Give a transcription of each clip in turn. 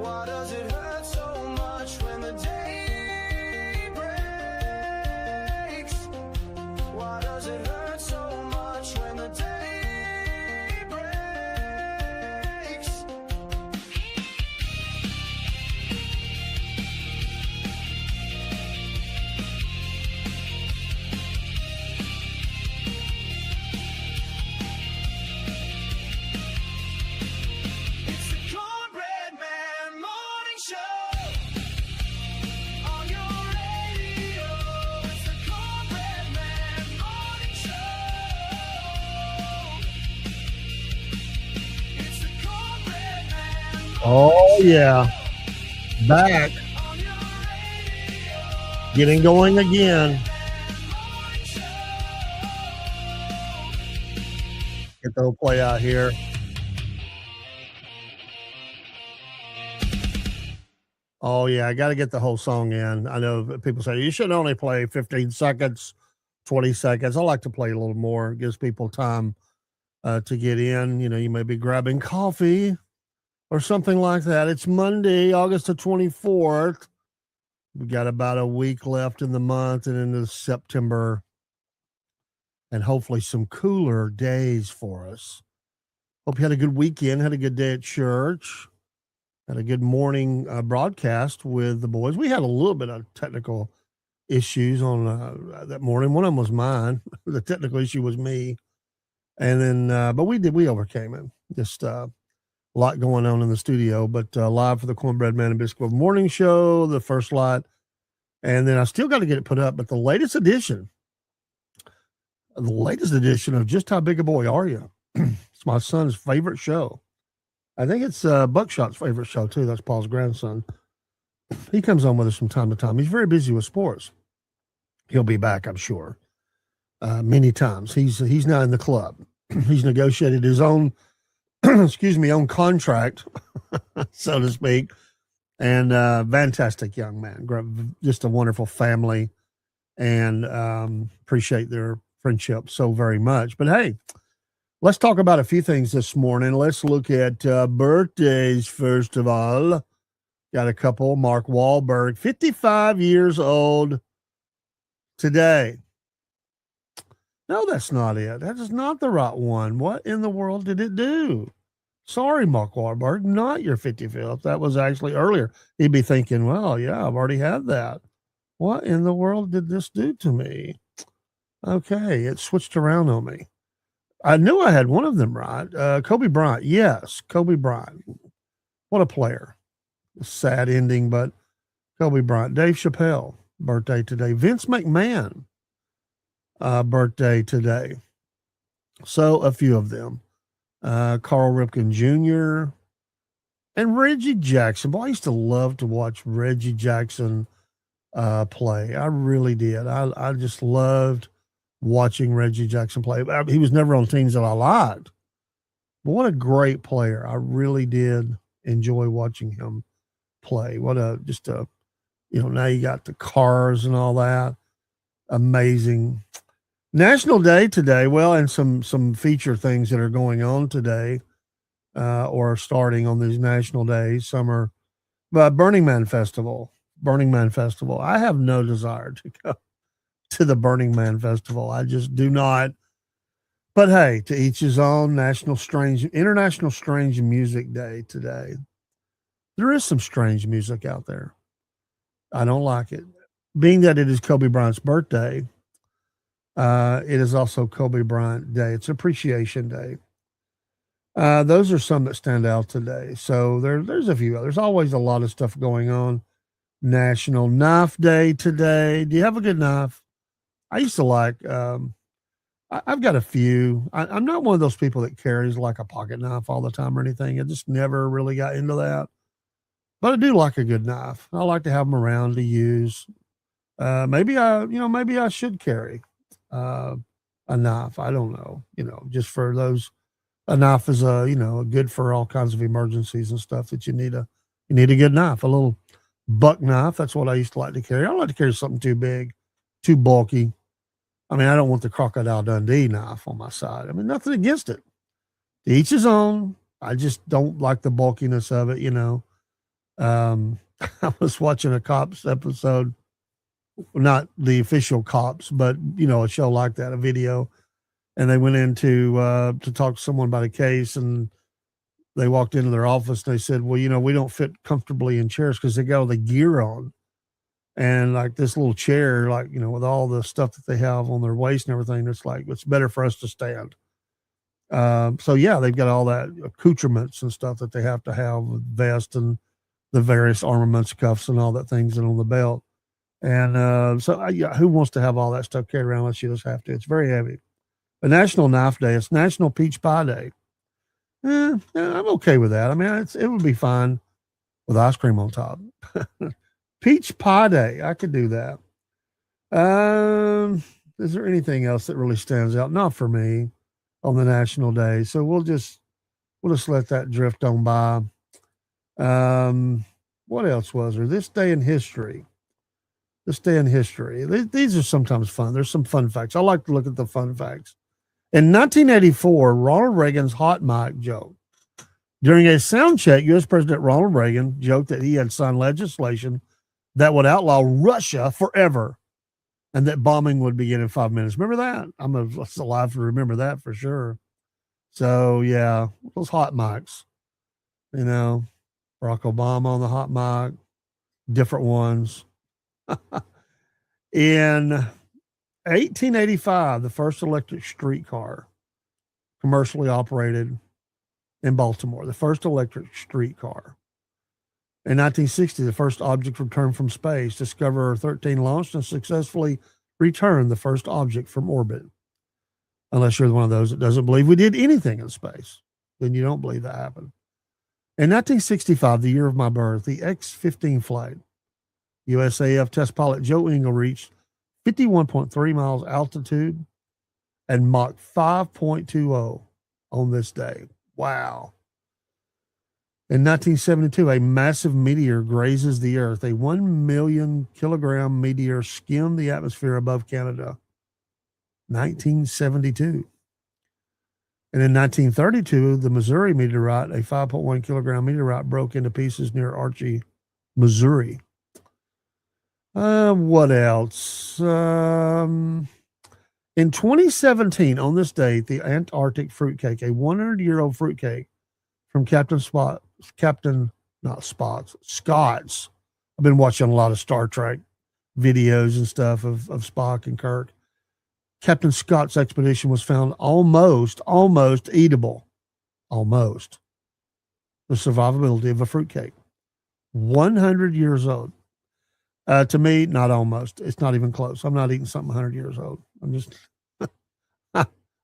Why does it hurt so much when the day breaks? Why does it hurt so much when the day breaks? It's the Cornbread Man Morning Show on your radio. It's the Cornbread Man Morning Show. It's the Cornbread Man Oh, yeah. Back. on your radio. Getting going again. Morning Show. Get the whole play out here. Oh, yeah. I got to get the whole song in. I know that people say you should only play 15 seconds, 20 seconds. I like to play a little more. It gives people time to get in. You know, you may be grabbing coffee or something like that. It's Monday, August the 24th. We got about a week left in the month and into September, and hopefully some cooler days for us. Hope you had a good weekend, had a good day at church, had a good morning broadcast with the boys. We had a little bit of technical issues on that morning. One of them was mine. The technical issue was me. And then, but we overcame it. Just a lot going on in the studio, but live for the Cornbread Man and Biscuit Morning Show, the first lot. And then I still got to get it put up, but the latest edition of Just How Big a Boy Are You? It's my son's favorite show. I think it's Buckshot's favorite show too. That's Paul's grandson. He comes on with us from time to time. He's very busy with sports. He'll be back, I'm sure, many times. He's now in the club. He's negotiated his own, own contract, so to speak. And fantastic young man, just a wonderful family, and appreciate their friendship so very much. But hey, let's talk about a few things this morning. Let's look at birthdays first of all. Got a couple. Mark Wahlberg, 55 years old today. No, that's not it. That is not the right one. What in the world did it do? Sorry, Mark Wahlberg, not your 55th. That was actually earlier. He'd be thinking, well, yeah, I've already had that. What in the world did this do to me? Okay, it switched around on me. I knew I had one of them right. Kobe Bryant. Yes, Kobe Bryant. What a player. Sad ending, but Kobe Bryant. Dave Chappelle, birthday today. Vince McMahon, birthday today. So a few of them. Carl Ripken Jr. and Reggie Jackson. Boy, I used to love to watch Reggie Jackson play. I really did. I just loved watching Reggie Jackson play. He was never on teams that I liked, but what a great player. I really did enjoy watching him play. Now you got the cars and all that. Amazing. National Day today. Well, and some feature things that are going on today or starting on these national days. Some are Burning Man Festival. I have no desire to go to the Burning Man Festival. I just do not. But hey, to each his own. International Strange Music Day today. There is some strange music out there. I don't like it. Being that it is Kobe Bryant's birthday, it is also Kobe Bryant Day. It's Appreciation Day. Those are some that stand out today. So there's a few others. Always a lot of stuff going on. National Knife Day today. Do you have a good knife? I used to like, I've got a few. I'm not one of those people that carries like a pocket knife all the time or anything. I just never really got into that. But I do like a good knife. I like to have them around to use. Maybe I should carry a knife. I don't know, just for those. A knife is good for all kinds of emergencies and stuff that you need a good knife, a little buck knife. That's what I used to like to carry. I don't like to carry something too big, too bulky. I mean, I don't want the Crocodile Dundee knife on my side. I mean, nothing against it. To each his own. I just don't like the bulkiness of it, I was watching a cops episode, not the official cops, but a show like that, a video, and they went into to talk to someone about a case, and they walked into their office and they said, "Well, we don't fit comfortably in chairs because they got all the gear on, and like this little chair, like with all the stuff that they have on their waist and everything, it's like it's better for us to stand." So yeah, they've got all that accoutrements and stuff that they have to have with vest and the various armaments, cuffs, and all that things that on the belt. And yeah, who wants to have all that stuff carried around unless you just have to? It's very heavy. A National Knife Day. It's National Peach Pie Day. I'm okay with that. I mean, it would be fine with ice cream on top. Peach Pie Day. I could do that. Is there anything else that really stands out? Not for me on the national day. So we'll just let that drift on by. What else was there? This day in history. These are sometimes fun. There's some fun facts. I like to look at the fun facts. In 1984, Ronald Reagan's hot mic joke. During a sound check, U.S. President Ronald Reagan joked that he had signed legislation that would outlaw Russia forever and that bombing would begin in 5 minutes. Remember that? I'm alive to remember that for sure. So, yeah, those hot mics, Barack Obama on the hot mic, different ones. In 1885, the first electric streetcar commercially operated in Baltimore, the first electric streetcar. In 1960, the first object returned from space. Discoverer 13 launched and successfully returned the first object from orbit. Unless you're one of those that doesn't believe we did anything in space, then you don't believe that happened. In 1965, the year of my birth, the X-15 flight, USAF test pilot Joe Engle reached 51.3 miles altitude and Mach 5.20 on this day. Wow. In 1972, a massive meteor grazes the Earth. A 1 million kilogram meteor skimmed the atmosphere above Canada. 1972. And in 1932, the Missouri meteorite, a 5.1 kilogram meteorite, broke into pieces near Archie, Missouri. What else? In 2017, on this date, the Antarctic fruitcake, a 100-year-old fruitcake from Scott's. I've been watching a lot of Star Trek videos and stuff of Spock and Kirk. Captain Scott's expedition was found almost eatable. Almost. The survivability of a fruitcake. 100 years old. To me, not almost. It's not even close. I'm not eating something 100 years old.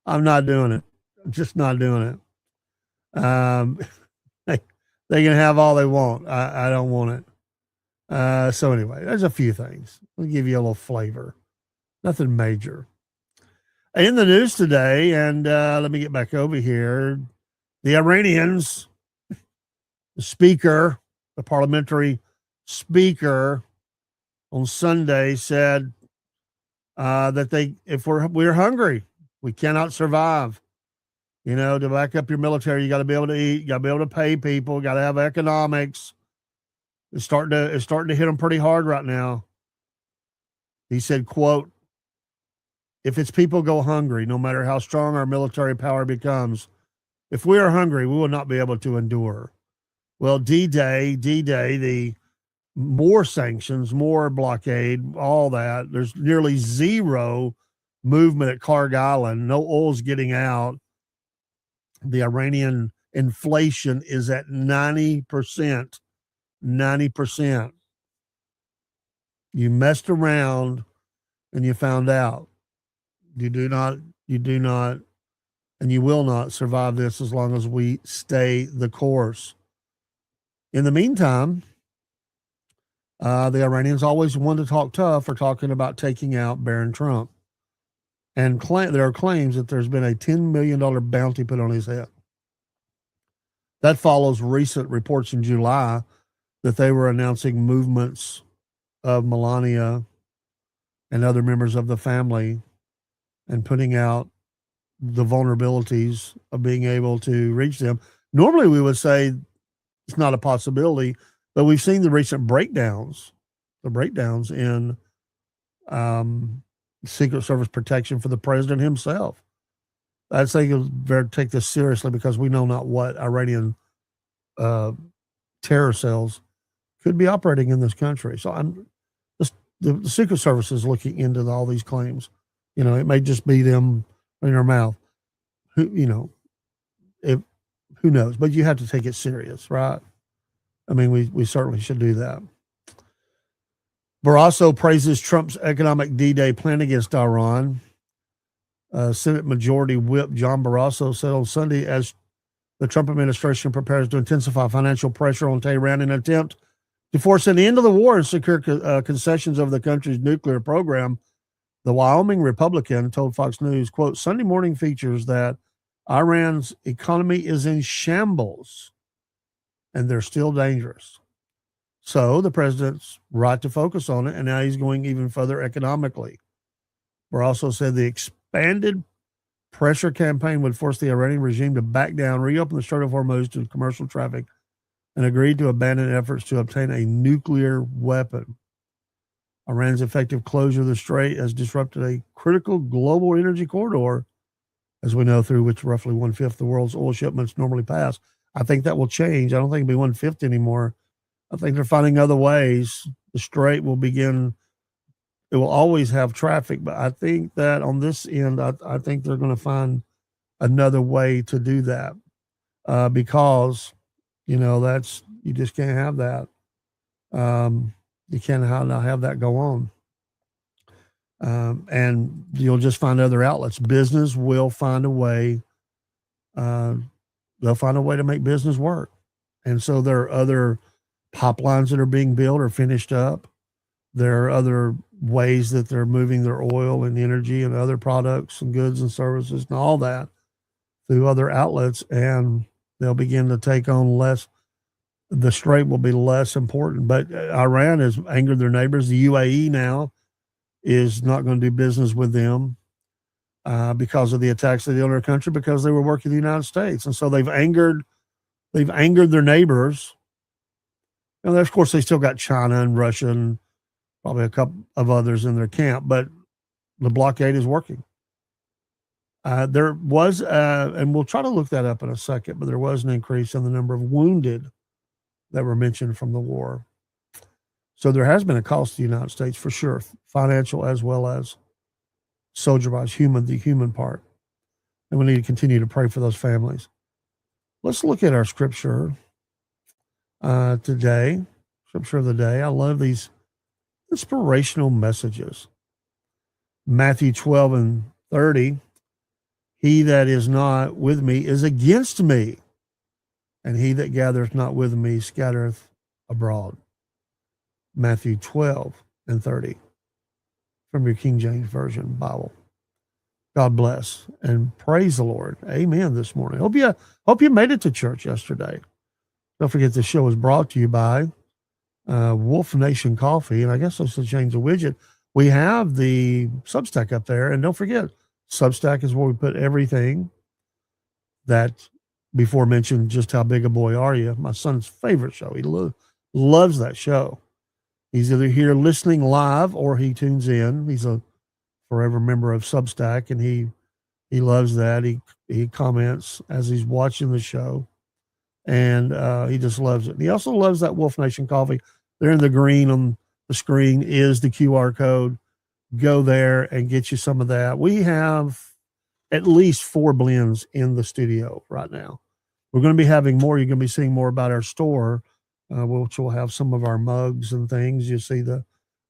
I'm not doing it. I'm just not doing it. They can have all they want. I don't want it. So anyway, there's a few things. I'll give you a little flavor. Nothing major. In the news today, and let me get back over here, the Iranians, the parliamentary speaker on Sunday said that if we're hungry, we cannot survive. To back up your military, you got to be able to eat, you got to be able to pay people, you got to have economics. It's starting to hit them pretty hard right now. He said, quote, "If its people go hungry, no matter how strong our military power becomes, if we are hungry, we will not be able to endure." Well, D-Day, the more sanctions, more blockade, all that. There's nearly zero movement at Karg Island. No oil's getting out. The Iranian inflation is at 90%. 90%. You messed around and you found out. You do not, and you will not survive this as long as we stay the course. In the meantime, the Iranians always want to talk tough for talking about taking out Baron Trump. And there are claims that there's been a $10 million bounty put on his head. That follows recent reports in July that they were announcing movements of Melania and other members of the family and putting out the vulnerabilities of being able to reach them. Normally we would say it's not a possibility. But we've seen the recent breakdowns in Secret Service protection for the president himself. I think you'll better take this seriously because we know not what Iranian terror cells could be operating in this country. So the Secret Service is looking into all these claims. You know, it may just be them in their mouth. Who knows? But you have to take it serious, right? I mean, we certainly should do that. Barrasso praises Trump's economic D-Day plan against Iran. Senate Majority Whip John Barrasso said on Sunday, as the Trump administration prepares to intensify financial pressure on Tehran in an attempt to force an end to the war and secure concessions of the country's nuclear program, the Wyoming Republican told Fox News, quote, Sunday morning features that Iran's economy is in shambles and they're still dangerous. So the president's right to focus on it, and now he's going even further economically. Barrasso said the expanded pressure campaign would force the Iranian regime to back down, reopen the Strait of Hormuz to commercial traffic, and agreed to abandon efforts to obtain a nuclear weapon. Iran's effective closure of the strait has disrupted a critical global energy corridor, as we know, through which roughly 1/5 of the world's oil shipments normally pass. I think that will change. I don't think it'll be 1/5 anymore. I think they're finding other ways. The strait will begin. It will always have traffic, but I think that on this end, I think they're going to find another way to do that because, you just can't have that. You can't have that go on. And you'll just find other outlets. Business will find a way. They'll find a way to make business work. And so there are other pipelines that are being built or finished up. There are other ways that they're moving their oil and energy and other products and goods and services and all that through other outlets, and they'll begin to take on less. The strait will be less important. But Iran has angered their neighbors. The UAE now is not going to do business with them because of the attacks they did on their country because they were working with the United States. And so they've angered their neighbors. And of course, they still got China and Russia and probably a couple of others in their camp, but the blockade is working. There was, and we'll try to look that up in a second, but there was an increase in the number of wounded that were mentioned from the war. So there has been a cost to the United States for sure, financial as well as soldier-wise, the human part. And we need to continue to pray for those families. Let's look at our scripture today, scripture of the day. I love these inspirational messages. Matthew 12:30, he that is not with me is against me, and he that gathereth not with me scattereth abroad. Matthew 12:30 from your King James Version Bible. God bless and praise the Lord. Amen this morning. Hope you made it to church yesterday. Don't forget this show is brought to you by Wolf Nation Coffee, and I guess I should change the widget. We have the Substack up there, and don't forget, Substack is where we put everything that before mentioned. Just How Big a Boy Are You? My son's favorite show. He loves that show. He's either here listening live or he tunes in. He's a forever member of Substack, and he loves that. He comments as he's watching the show, and he just loves it. And he also loves that Wolf Nation Coffee. There in the green on the screen is the QR code. Go there and get you some of that. We have at least 4 blends in the studio right now. We're going to be having more. You're going to be seeing more about our store, which will have some of our mugs and things. You see the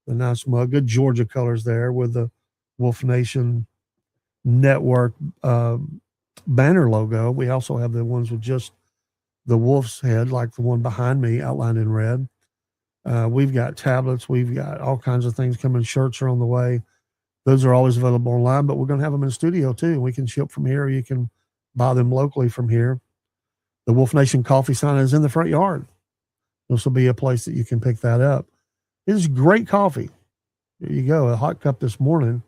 nice mug, good Georgia colors there with the Wolf Nation Network banner logo. We also have the ones with just the wolf's head, like the one behind me outlined in red. We've got tablets. We've got all kinds of things coming. Shirts are on the way. Those are always available online, but we're going to have them in the studio too. We can ship from here. You can buy them locally from here. The Wolf Nation coffee sign is in the front yard. This will be a place that you can pick that up. It is great coffee. There you go. A hot cup this morning.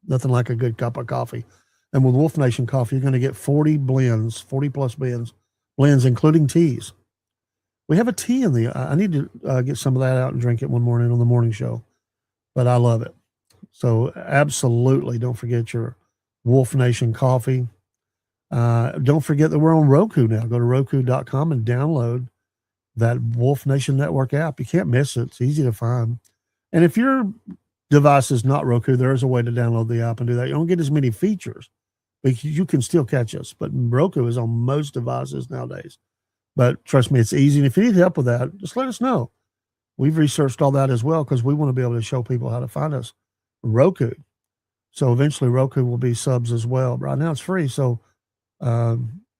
Nothing like a good cup of coffee. And with Wolf Nation Coffee, you're going to get 40 blends, 40 plus blends, including teas. We have a tea in the. I need to get some of that out and drink it one morning on the morning show, but I love it. So absolutely, don't forget your Wolf Nation coffee. Don't forget that we're on Roku now. Go to Roku.com and download that Wolf Nation Network app. You can't miss it. It's easy to find. And if your device is not Roku, there is a way to download the app and do that. You don't get as many features, but you can still catch us. But Roku is on most devices nowadays. But trust me, it's easy. And if you need help with that, just let us know. We've researched all that as well because we want to be able to show people how to find us. Roku. So eventually Roku will be subs as well. Right now it's free. So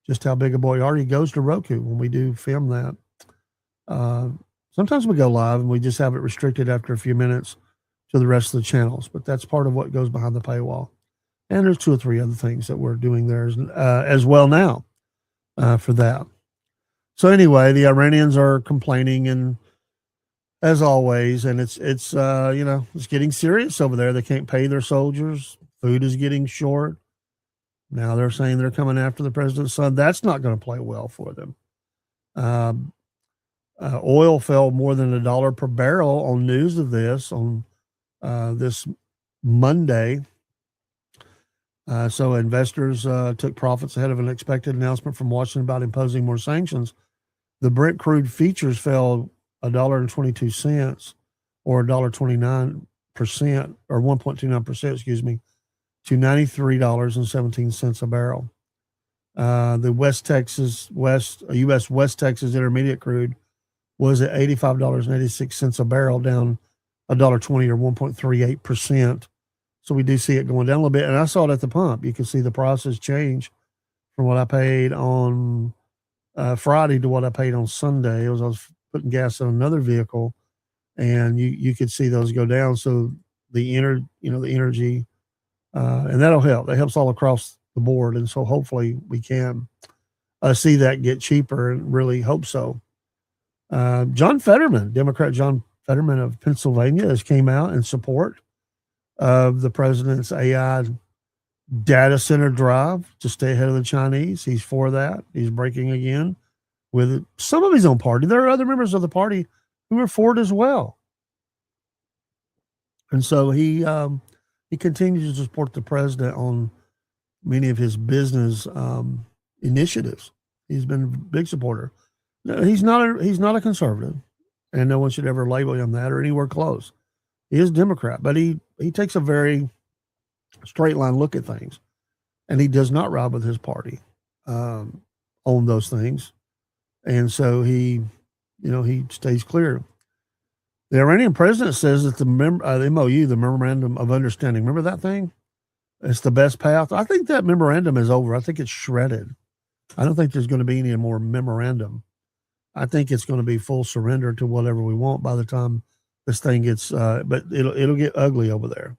just how big a boy are you goes to Roku when we do film that. Sometimes we go live and we just have it restricted after a few minutes to the rest of the channels, but that's part of what goes behind the paywall. And there's 2 or 3 other things that we're doing there as well now for that. So anyway, the Iranians are complaining, and as always, and it's it's getting serious over there. They can't pay their soldiers. Food is getting short. Now they're saying they're coming after the president's son. That's not going to play well for them. Oil fell more than $1 per barrel on news of this on this Monday. So investors took profits ahead of an expected announcement from Washington about imposing more sanctions. The Brent crude futures fell $1.22 or $1.29% or 1.29%, excuse me, to $93.17 a barrel. The U.S. West Texas Intermediate crude was at $85.86 a barrel, down $1.20 or 1.38%. So we do see it going down a little bit. And I saw it at the pump. You can see the prices change from what I paid on Friday to what I paid on Sunday. I was putting gas in another vehicle, and you could see those go down. So the energy, and that'll help. That helps all across the board. And so hopefully we can see that get cheaper, and really hope so. John Fetterman, Democrat John Fetterman of Pennsylvania, has came out in support of the president's AI data center drive to stay ahead of the Chinese. He's for that. He's breaking again with some of his own party. There are other members of the party who are for it as well. And so he continues to support the president on many of his business initiatives. He's been a big supporter. No, he's not a conservative, and no one should ever label him that or anywhere close. He is Democrat, but he takes a very straight line look at things, and he does not ride with his party on those things, and so he stays clear. The Iranian president says that the MOU, the Memorandum of Understanding, remember that thing? It's the best path. I think that memorandum is over. I think it's shredded. I don't think there's going to be any more memorandum. I think it's going to be full surrender to whatever we want by the time this thing gets, but it'll get ugly over there.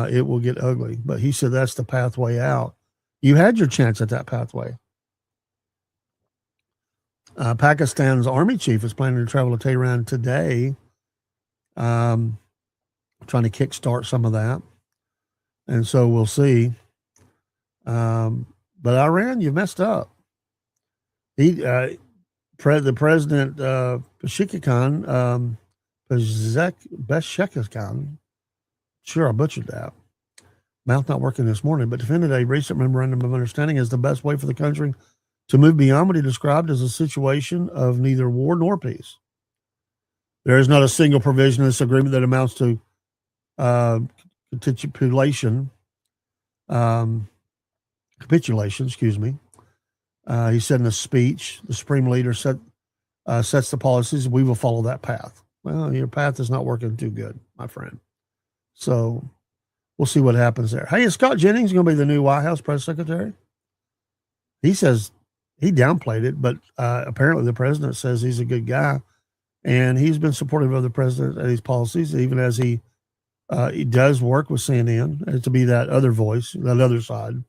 It will get ugly. But he said that's the pathway out. You had your chance at that pathway. Pakistan's army chief is planning to travel to Tehran today, trying to kickstart some of that. And so we'll see. But Iran, you messed up. The president, Pezeshkian, sure, I butchered that. Mouth not working this morning, but defended a recent memorandum of understanding as the best way for the country to move beyond what he described as a situation of neither war nor peace. There is not a single provision in this agreement that amounts to capitulation, excuse me. He said in a speech, the Supreme Leader sets the policies. We will follow that path. Well, your path is not working too good, my friend. So we'll see what happens there. Hey, is Scott Jennings going to be the new White House press secretary? He says he downplayed it, but apparently the president says he's a good guy, and he's been supportive of the president and his policies, even as he does work with CNN to be that other voice, that other side.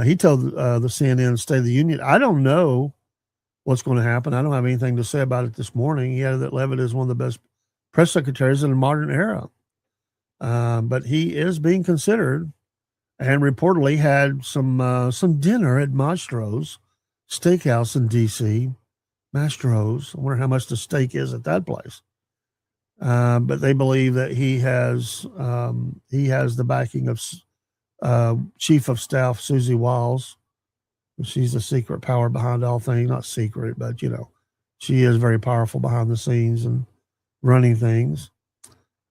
He told the CNN State of the Union, I don't know what's going to happen. I don't have anything to say about it this morning. He added that Leavitt is one of the best press secretaries in the modern era. But he is being considered, and reportedly had some dinner at Mastro's Steakhouse in D.C. Mastro's. I wonder how much the steak is at that place. But they believe that he has the backing of Chief of Staff Susie Wiles. She's the secret power behind all things. Not secret, but she is very powerful behind the scenes and running things.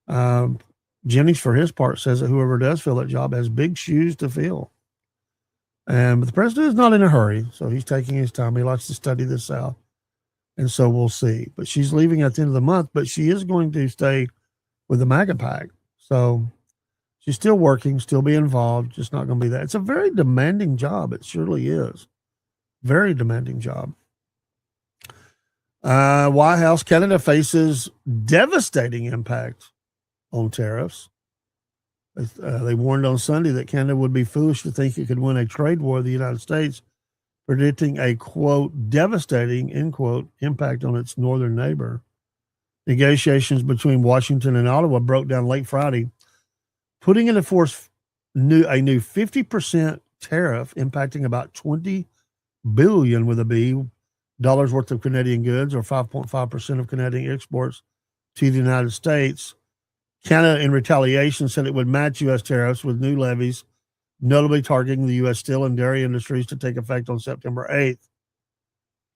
Jennings, for his part, says that whoever does fill that job has big shoes to fill. But the president is not in a hurry, so he's taking his time. He likes to study this out. And so we'll see. But she's leaving at the end of the month, but she is going to stay with the MAGA PAC. So she's still working, still be involved, just not going to be that. It's a very demanding job. It surely is. Very demanding job. White House, Canada faces devastating impact on tariffs. They warned on Sunday that Canada would be foolish to think it could win a trade war with the United States, predicting a, quote, devastating, end quote, impact on its northern neighbor. Negotiations between Washington and Ottawa broke down late Friday, putting into force a new 50% tariff impacting about $20 billion with a B dollars worth of Canadian goods, or 5.5% of Canadian exports to the United States. Canada, in retaliation, said it would match U.S. tariffs with new levies, notably targeting the U.S. steel and dairy industries, to take effect on September 8th.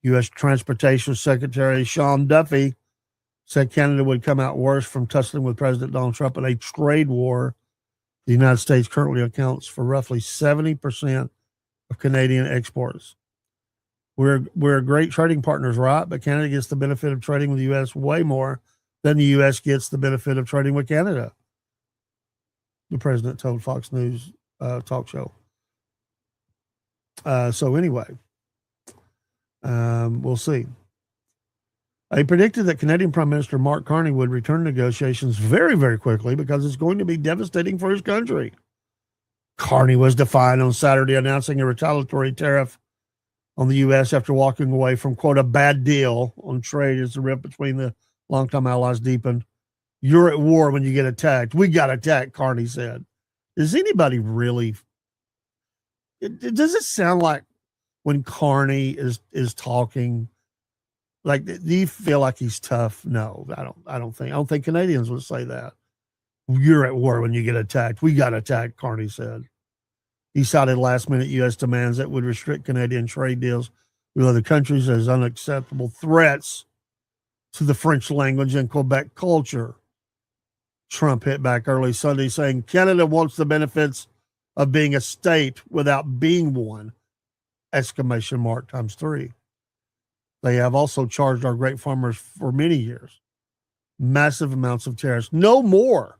U.S. Transportation Secretary Sean Duffy said Canada would come out worse from tussling with President Donald Trump in a trade war. The United States currently accounts for roughly 70% of Canadian exports. We're great trading partners, right? But Canada gets the benefit of trading with the U.S. way more than the U.S. gets the benefit of trading with Canada, the president told Fox News talk show. So anyway, we'll see. He predicted that Canadian Prime Minister Mark Carney would return negotiations very, very quickly because it's going to be devastating for his country. Carney was defiant on Saturday, announcing a retaliatory tariff on the U.S. after walking away from, quote, a bad deal on trade as the rift between the longtime allies deepened. You're at war when you get attacked. We got attacked, Carney said. Does anybody really? Does it sound like when Carney is talking, like, do you feel like he's tough? No, I don't think Canadians would say that. You're at war when you get attacked. We got attacked, Carney said. He cited last-minute U.S. demands that would restrict Canadian trade deals with other countries as unacceptable threats to the French language and Quebec culture. Trump hit back early Sunday saying Canada wants the benefits of being a state without being one, exclamation mark times 3. They have also charged our great farmers for many years massive amounts of tariffs. No more,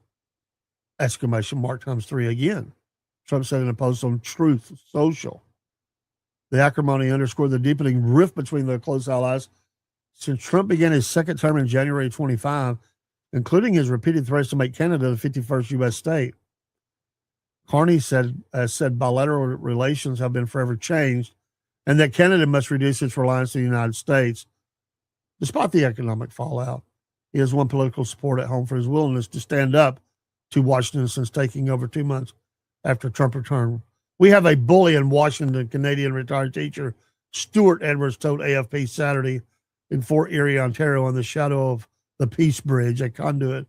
exclamation mark times 3 again. Trump said in a post on Truth Social. The acrimony underscored the deepening rift between the close allies since Trump began his second term in January 25, including his repeated threats to make Canada the 51st U.S. state. Carney said bilateral relations have been forever changed and that Canada must reduce its reliance on the United States. Despite the economic fallout, he has won political support at home for his willingness to stand up to Washington since taking over 2 months after Trump returned. We have a bully in Washington, Canadian retired teacher Stuart Edwards told AFP Saturday in Fort Erie, Ontario, on the shadow of the Peace Bridge, a conduit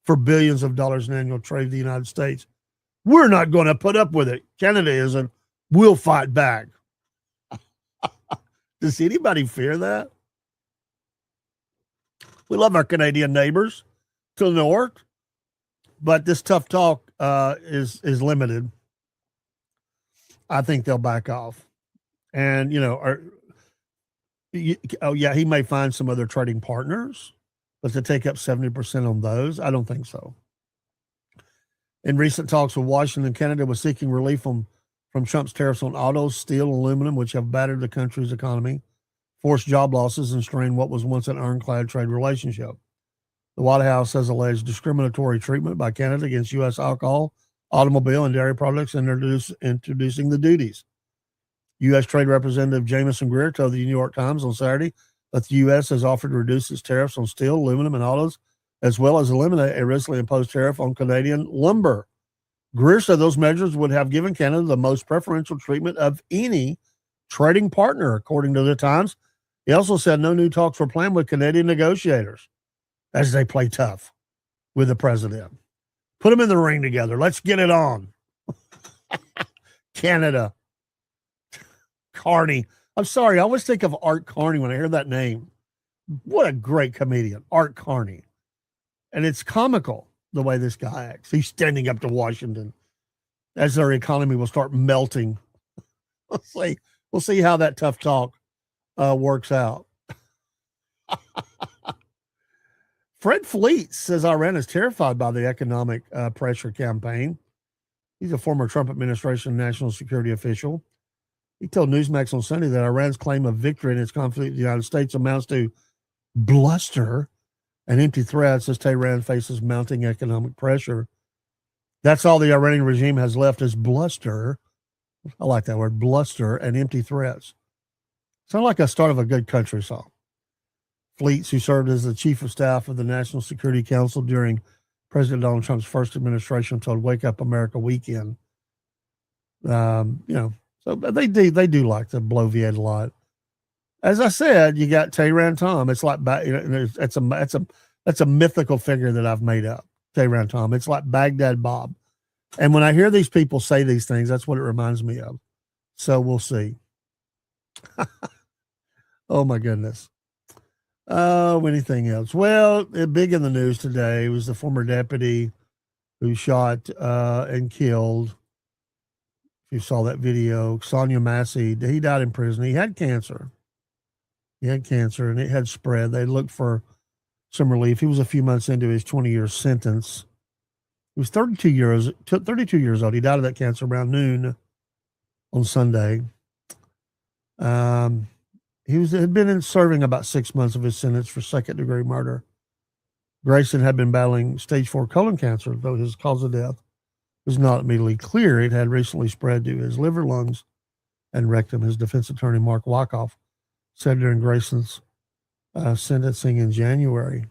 for billions of dollars in annual trade to the United States. We're not going to put up with it. Canada isn't. We'll fight back. Does anybody fear that? We love our Canadian neighbors to the north, but this tough talk is limited. I think they'll back off. And, he may find some other trading partners, but to take up 70% on those, I don't think so. In recent talks with Washington, Canada was seeking relief from Trump's tariffs on autos, steel, and aluminum, which have battered the country's economy, forced job losses, and strained what was once an ironclad trade relationship. The White House has alleged discriminatory treatment by Canada against U.S. alcohol, automobile, and dairy products, and introducing the duties. U.S. Trade Representative Jamison Greer told the New York Times on Saturday that the U.S. has offered to reduce its tariffs on steel, aluminum, and autos, as well as eliminate a recently imposed tariff on Canadian lumber. Greer said those measures would have given Canada the most preferential treatment of any trading partner, according to the Times. He also said no new talks were planned with Canadian negotiators as they play tough with the president. Put them in the ring together. Let's get it on. Canada. Carney. I'm sorry. I always think of Art Carney when I hear that name. What a great comedian, Art Carney. And it's comical the way this guy acts. He's standing up to Washington as their economy will start melting. We'll see how that tough talk works out. Fred Fleet says Iran is terrified by the economic pressure campaign. He's a former Trump administration national security official. He told Newsmax on Sunday that Iran's claim of victory in its conflict with the United States amounts to bluster and empty threats as Tehran faces mounting economic pressure. That's all the Iranian regime has left is bluster. I like that word, bluster and empty threats. Sound like a start of a good country song. Fleets, who served as the chief of staff of the National Security Council during President Donald Trump's first administration, told Wake Up America Weekend. So they do like to bloviate a lot. As I said, you got Tehran Tom. It's like that's a mythical figure that I've made up. Tehran Tom. It's like Baghdad Bob. And when I hear these people say these things, that's what it reminds me of. So we'll see. Oh my goodness. Anything else? Well, big in the news today was the former deputy who shot and killed. If you saw that video, Sonia Massey, he died in prison. He had cancer. And it had spread. They looked for some relief. He was a few months into his 20-year sentence. He was 32 years old. He died of that cancer around noon on Sunday. He had been serving about 6 months of his sentence for second-degree murder. Grayson had been battling stage 4 colon cancer, though his cause of death was not immediately clear. It had recently spread to his liver, lungs, and rectum. His defense attorney, Mark Wyckoff, said during Grayson's sentencing in January.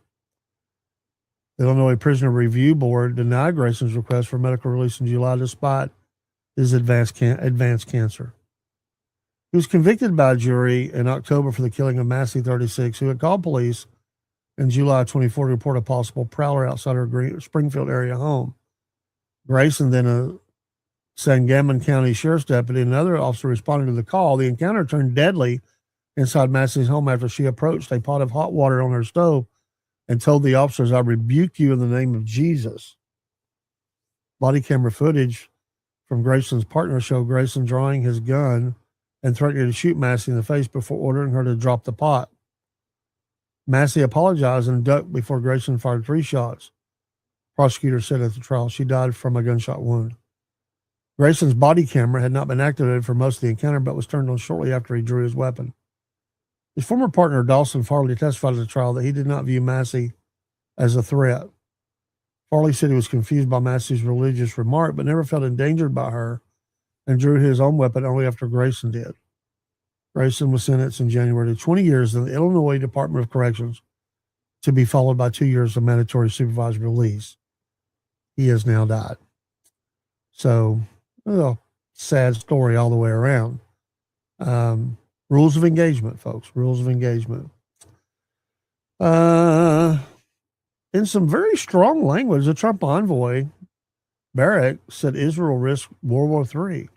The Illinois Prisoner Review Board denied Grayson's request for medical release in July despite his advanced cancer. He was convicted by a jury in October for the killing of Massey, 36, who had called police in July 24 to report a possible prowler outside her Springfield area home. Grayson, then a Sangamon County Sheriff's deputy, and another officer responded to the call. The encounter turned deadly inside Massey's home after she approached a pot of hot water on her stove and told the officers, "I rebuke you in the name of Jesus." Body camera footage from Grayson's partner showed Grayson drawing his gun and threatening to shoot Massey in the face before ordering her to drop the pot. Massey apologized and ducked before Grayson fired 3 shots. Prosecutors said at the trial she died from a gunshot wound. Grayson's body camera had not been activated for most of the encounter, but was turned on shortly after he drew his weapon. His former partner, Dawson Farley, testified at the trial that he did not view Massey as a threat. Farley said he was confused by Massey's religious remark, but never felt endangered by her, and drew his own weapon only after Grayson did. Grayson was sentenced in January to 20 years in the Illinois Department of Corrections, to be followed by 2 years of mandatory supervised release. He has now died. So, sad story all the way around. Rules of engagement, folks. Rules of engagement. In some very strong language, the Trump envoy, Barrack, said Israel risks World War III.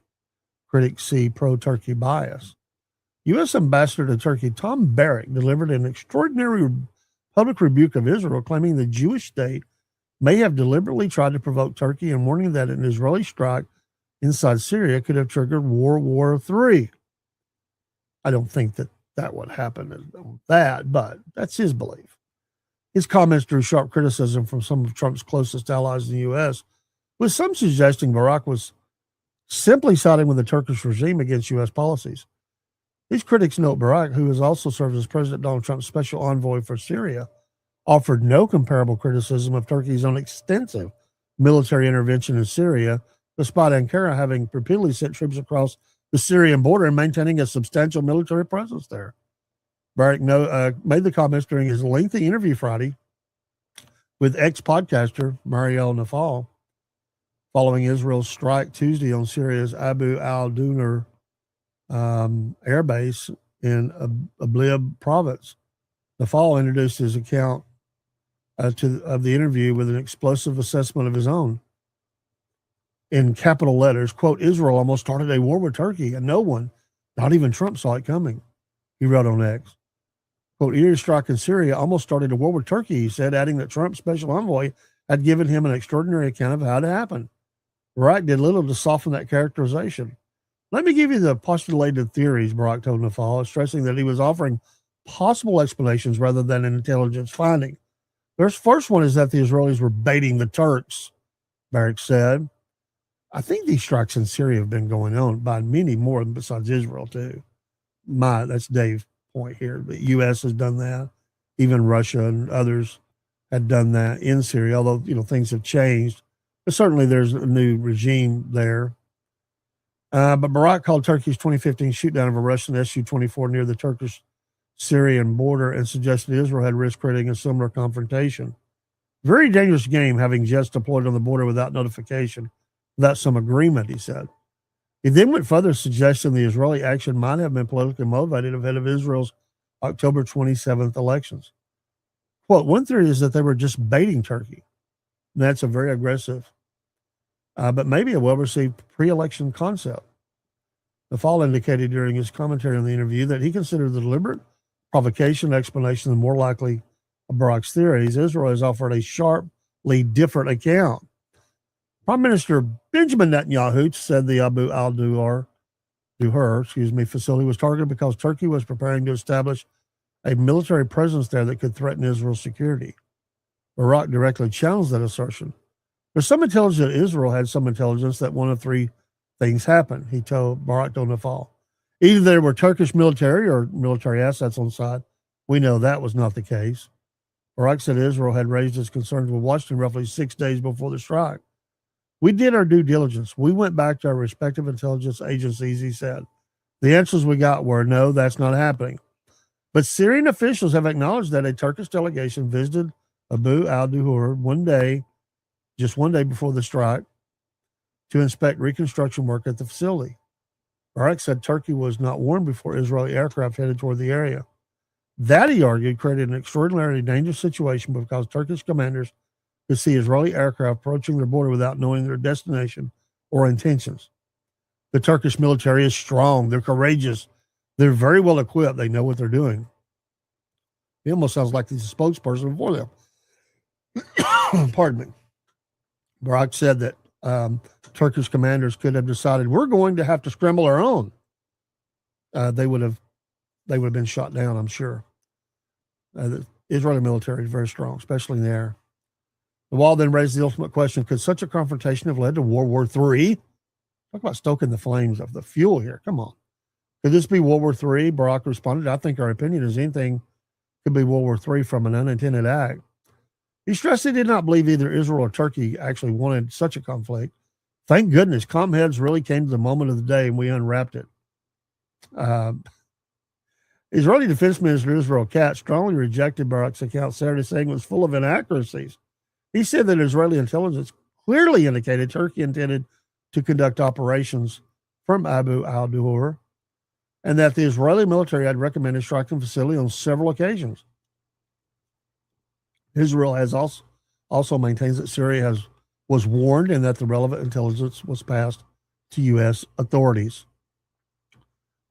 Critics see pro-Turkey bias. U.S. Ambassador to Turkey Tom Barrack delivered an extraordinary public rebuke of Israel, claiming the Jewish state may have deliberately tried to provoke Turkey and warning that an Israeli strike inside Syria could have triggered World War III. I don't think that would happen on that, but that's his belief. His comments drew sharp criticism from some of Trump's closest allies in the U.S., with some suggesting Barack was simply siding with the Turkish regime against U.S. policies. These critics note Barack, who has also served as President Donald Trump's special envoy for Syria, offered no comparable criticism of Turkey's own extensive military intervention in Syria, despite Ankara having repeatedly sent troops across the Syrian border and maintaining a substantial military presence there. Barack made the comments during his lengthy interview Friday with ex-podcaster Marielle Nafal, following Israel's strike Tuesday on Syria's Abu al-Duner air base in Idlib province. Nafal introduced his account of the interview with an explosive assessment of his own. In capital letters, quote, Israel almost started a war with Turkey, and no one, not even Trump, saw it coming, he wrote on X. Quote, airstrike in Syria almost started a war with Turkey, he said, adding that Trump's special envoy had given him an extraordinary account of how it happened. Barak did little to soften that characterization. Let me give you the postulated theories, Barak told Nafal, stressing that he was offering possible explanations rather than an intelligence finding. The first one is that the Israelis were baiting the Turks, Barak said. I think these strikes in Syria have been going on by many more besides Israel, too. That's Dave's point here. The U.S. has done that. Even Russia and others had done that in Syria, although, things have changed. But certainly there's a new regime there. But Barak called Turkey's 2015 shootdown of a Russian Su-24 near the Turkish-Syrian border and suggested Israel had risked creating a similar confrontation. Very dangerous game having jets deployed on the border without notification, without some agreement, he said. He then went further, suggesting the Israeli action might have been politically motivated ahead of Israel's October 27th elections. Quote, one theory is that they were just baiting Turkey. And that's a very aggressive, but maybe a well-received pre-election concept. Nafal indicated during his commentary on the interview that he considered the deliberate provocation explanation the more likely of Barak's theories. Israel has offered a sharply different account. Prime Minister Benjamin Netanyahu said the Abu al-Duhur facility was targeted because Turkey was preparing to establish a military presence there that could threaten Israel's security. Barak directly challenged that assertion. There's some intelligence that Israel had some intelligence that one of three things happened, Barak told Nafal. Either there were Turkish military or military assets on site. We know that was not the case. Barak said Israel had raised its concerns with Washington roughly 6 days before the strike. We did our due diligence. We went back to our respective intelligence agencies, he said. The answers we got were, no, that's not happening. But Syrian officials have acknowledged that a Turkish delegation visited Abu al-Duhur just one day before the strike, to inspect reconstruction work at the facility. Barak said Turkey was not warned before Israeli aircraft headed toward the area. That, he argued, created an extraordinarily dangerous situation because Turkish commanders could see Israeli aircraft approaching their border without knowing their destination or intentions. The Turkish military is strong. They're courageous. They're very well equipped. They know what they're doing. He almost sounds like he's a spokesperson for them. Pardon me. Barak said that Turkish commanders could have decided we're going to have to scramble our own. They would have been shot down, I'm sure. The Israeli military is very strong, especially in the air. The wall then raised the ultimate question: could such a confrontation have led to World War III? Talk about stoking the flames of the fuel here. Come on. Could this be World War III? Barak responded, I think our opinion is anything could be World War III from an unintended act. He stressed he did not believe either Israel or Turkey actually wanted such a conflict. Thank goodness, calm heads really came to the moment of the day and we unwrapped it. Israeli Defense Minister Israel Katz strongly rejected Barak's account Saturday, saying it was full of inaccuracies. He said that Israeli intelligence clearly indicated Turkey intended to conduct operations from Abu al-Duhur and that the Israeli military had recommended striking the facility on several occasions. Israel has also maintains that Syria was warned and that the relevant intelligence was passed to U.S. authorities.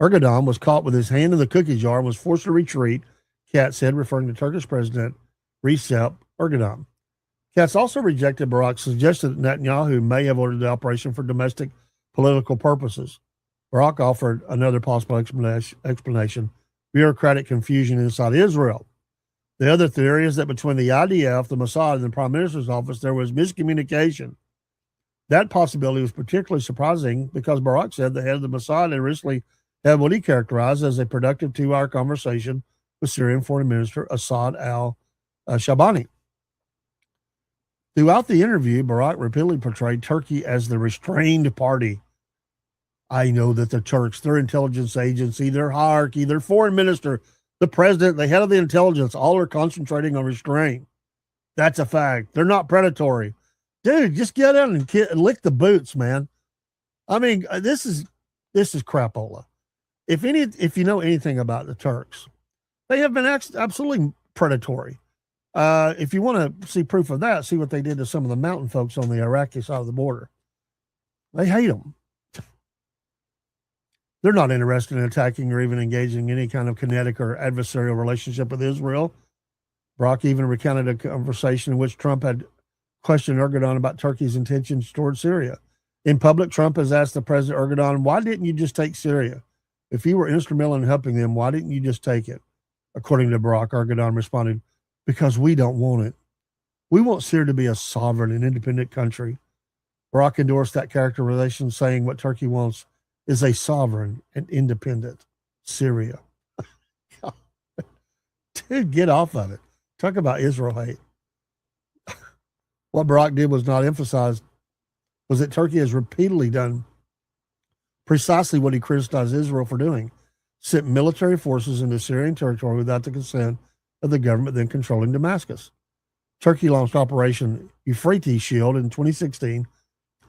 Erdogan was caught with his hand in the cookie jar and was forced to retreat, Katz said, referring to Turkish President Recep Erdogan. Katz also rejected Barak's suggestion that Netanyahu may have ordered the operation for domestic political purposes. Barak offered another possible explanation: bureaucratic confusion inside Israel. The other theory is that between the IDF, the Mossad, and the Prime Minister's office, there was miscommunication. That possibility was particularly surprising because Barak said the head of the Mossad had recently had what he characterized as a productive 2-hour conversation with Syrian Foreign Minister Assad al-Shabani. Throughout the interview, Barak repeatedly portrayed Turkey as the restrained party. I know that the Turks, their intelligence agency, their hierarchy, their foreign minister, the president, the head of the intelligence, all are concentrating on restraint. That's a fact. They're not predatory. Dude, just get in and lick the boots, man. I mean, this is crapola. if you know anything about the Turks, they have been absolutely predatory. If you want to see proof of that, see what they did to some of the mountain folks on the Iraqi side of the border. They hate them. They're not interested in attacking or even engaging in any kind of kinetic or adversarial relationship with Israel. Brock even recounted a conversation in which Trump had questioned Erdogan about Turkey's intentions towards Syria. In public, Trump has asked the President Erdogan, why didn't you just take Syria? If you were instrumental in helping them, why didn't you just take it? According to Brock, Erdogan responded, because we don't want it. We want Syria to be a sovereign and independent country. Brock endorsed that characterization, saying what Turkey wants is a sovereign and independent Syria. Dude, get off of it. Talk about Israel hate. What Brock did was not emphasized was that Turkey has repeatedly done precisely what he criticized Israel for doing, sent military forces into Syrian territory without the consent of the government then controlling Damascus. Turkey launched Operation Euphrates Shield in 2016,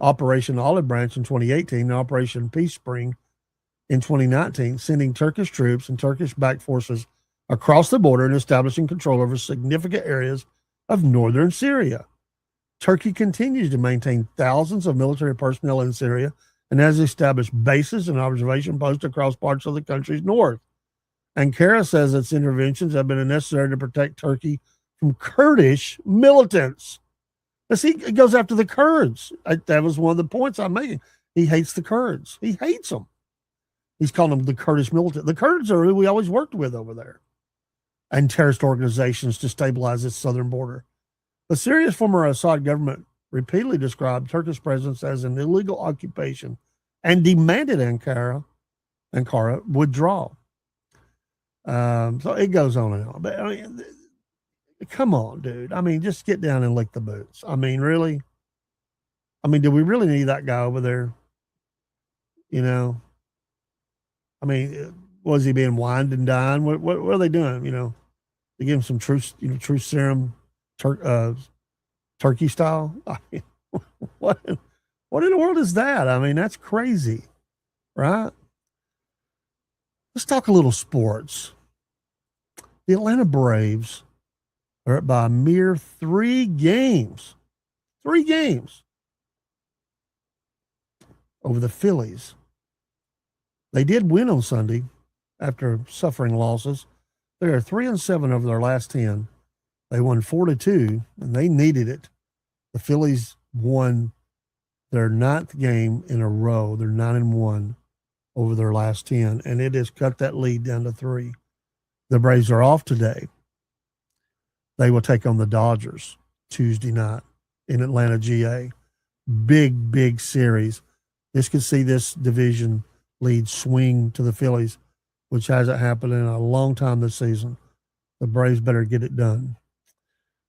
Operation Olive Branch in 2018, and Operation Peace Spring in 2019, sending Turkish troops and Turkish-backed forces across the border and establishing control over significant areas of northern Syria. Turkey continues to maintain thousands of military personnel in Syria and has established bases and observation posts across parts of the country's north. Ankara says its interventions have been necessary to protect Turkey from Kurdish militants. Now, see, it goes after the Kurds. That was one of the points I'm making. He hates the Kurds. He hates them. He's calling them the Kurdish militant. The Kurds are who we always worked with over there, and terrorist organizations to stabilize its southern border. The Syria's former Assad government repeatedly described Turkish presence as an illegal occupation and demanded Ankara withdraw. So it goes on and on. But I mean, come on, dude. I mean, just get down and lick the boots. I mean, really? I mean, do we really need that guy over there? You know? I mean, was he being wined and dined? What are they doing? You know, they give him some truth serum, turkey style. I mean, what in the world is that? I mean, that's crazy, right? Let's talk a little sports. The Atlanta Braves are up by a mere 3 games. 3 games over the Phillies. They did win on Sunday after suffering losses. They are 3-7 over their last 10. They won 4-2, and they needed it. The Phillies won their 9th game in a row. They're 9-1 over their last 10, and it has cut that lead down to 3. The Braves are off today. They will take on the Dodgers Tuesday night in Atlanta, GA. Big series. This could see this division lead swing to the Phillies, which hasn't happened in a long time this season. The Braves better get it done.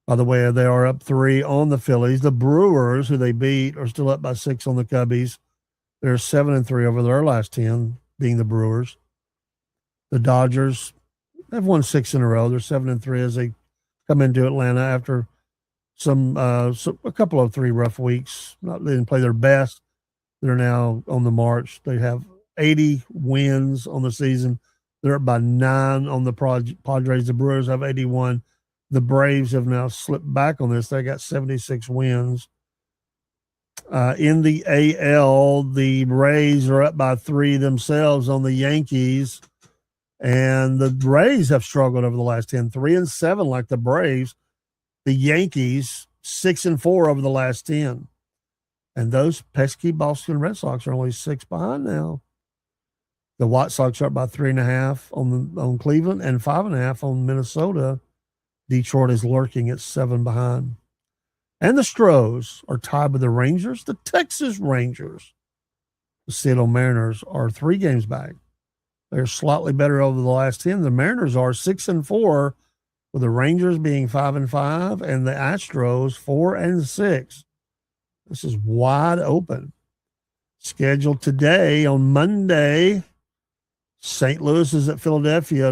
By the way, they are up 3 on the Phillies. The Brewers, who they beat, are still up by 6 on the Cubbies. They're 7-3 over their last 10, being the Brewers. The Dodgers have won 6 in a row. They're 7-3 as they come into Atlanta after a couple of 3 rough weeks. They didn't play their best. They're now on the march. They have 80 wins on the season. They're up by 9 on the Padres. The Brewers have 81. The Braves have now slipped back on this. They got 76 wins. In the AL, the Rays are up by 3 themselves on the Yankees. And the Rays have struggled over the last 10, 3-7 like the Braves. The Yankees, 6-4 over the last 10. And those pesky Boston Red Sox are only 6 behind now. The White Sox are up by 3.5 on Cleveland and 5.5 on Minnesota. Detroit is lurking at 7 behind. And the Stros are tied with the Rangers. The Texas Rangers, the Seattle Mariners, are 3 games back. They're slightly better over the last 10. The Mariners are 6-4, with the Rangers being 5-5 and the Astros 4-6. This is wide open. Scheduled today on Monday. St. Louis is at Philadelphia.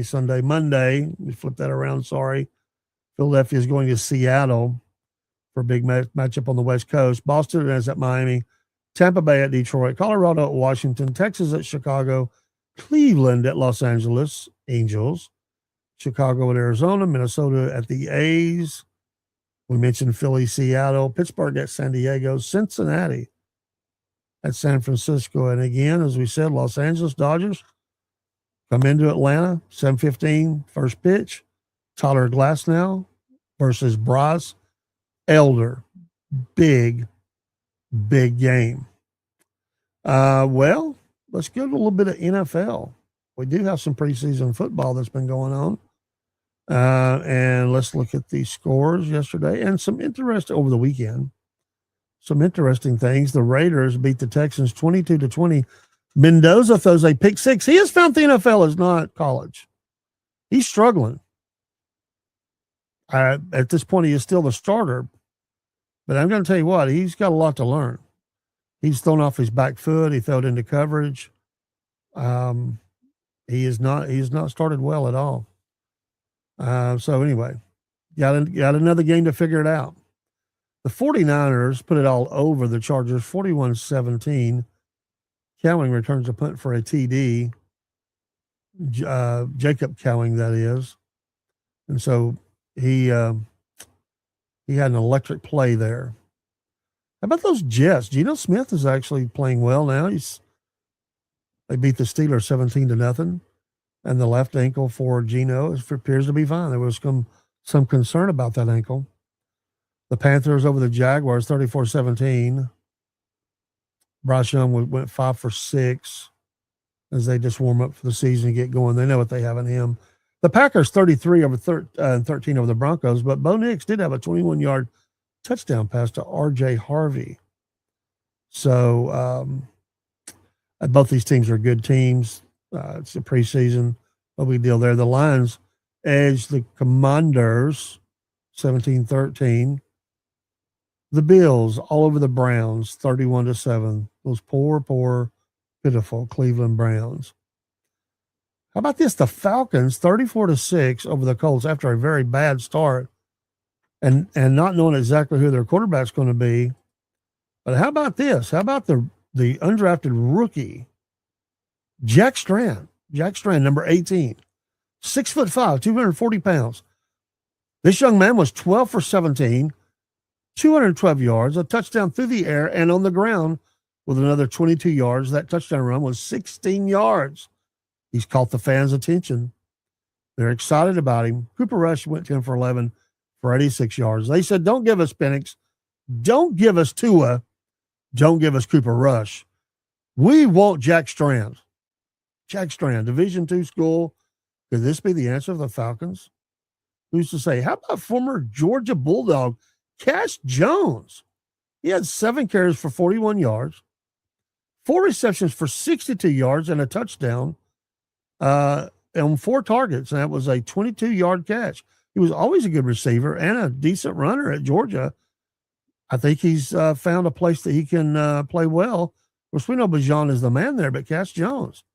Sunday. Monday. Let me flip that around. Sorry. Philadelphia is going to Seattle for a big matchup on the West Coast. Boston is at Miami. Tampa Bay at Detroit, Colorado at Washington, Texas at Chicago, Cleveland at Los Angeles Angels, Chicago at Arizona, Minnesota at the A's. We mentioned Philly, Seattle, Pittsburgh at San Diego, Cincinnati at San Francisco. And again, as we said, Los Angeles Dodgers come into Atlanta, 7:15, first pitch. Tyler Glasnow versus Bryce Elder. Big game. Well, let's go to a little bit of NFL. We do have some preseason football that's been going on. And let's look at the scores yesterday and some interest over the weekend. Some interesting things. The Raiders beat the Texans 22-20. Mendoza throws a pick six. He has found the NFL is not college. He's struggling. At this point, he is still the starter. But I'm going to tell you what, he's got a lot to learn. He's thrown off his back foot. He fell into coverage. He is not started well at all. So anyway, got another game to figure it out. The 49ers put it all over the Chargers, 41-17. Cowing returns a punt for a TD. Jacob Cowing, that is. And so he had an electric play there. How about those Jets? Geno Smith is actually playing well now. They beat the Steelers 17-0. And the left ankle for Geno appears to be fine. There was some concern about that ankle. The Panthers over the Jaguars, 34-17. Bryce Young went 5 for 6 as they just warm up for the season and get going. They know what they have in him. The Packers, 33 over 13 over the Broncos, but Bo Nix did have a 21-yard touchdown pass to R.J. Harvey. So both these teams are good teams. It's the preseason. No big deal there. The Lions edged the Commanders 17-13. The Bills all over the Browns 31-7. Those poor, pitiful Cleveland Browns. How about this? The Falcons 34-6 over the Colts after a very bad start and not knowing exactly who their quarterback's going to be. But how about this? How about the undrafted rookie Jack Strand, number 18, 6'5", 240 pounds. This young man was 12 for 17, 212 yards, a touchdown through the air and on the ground with another 22 yards. That touchdown run was 16 yards. He's caught the fans' attention. They're excited about him. Cooper Rush went 10 for 11 for 86 yards. They said, don't give us Penix. Don't give us Tua. Don't give us Cooper Rush. We want Jack Strand. Jack Strand, Division II school. Could this be the answer of the Falcons? Who's to say? How about former Georgia Bulldog Cash Jones? He had 7 carries for 41 yards, 4 receptions for 62 yards, and a touchdown on 4 targets. And that was a 22-yard catch. He was always a good receiver and a decent runner at Georgia. I think he's found a place that he can play well. Of course, we know Bijan is the man there, but Cash Jones,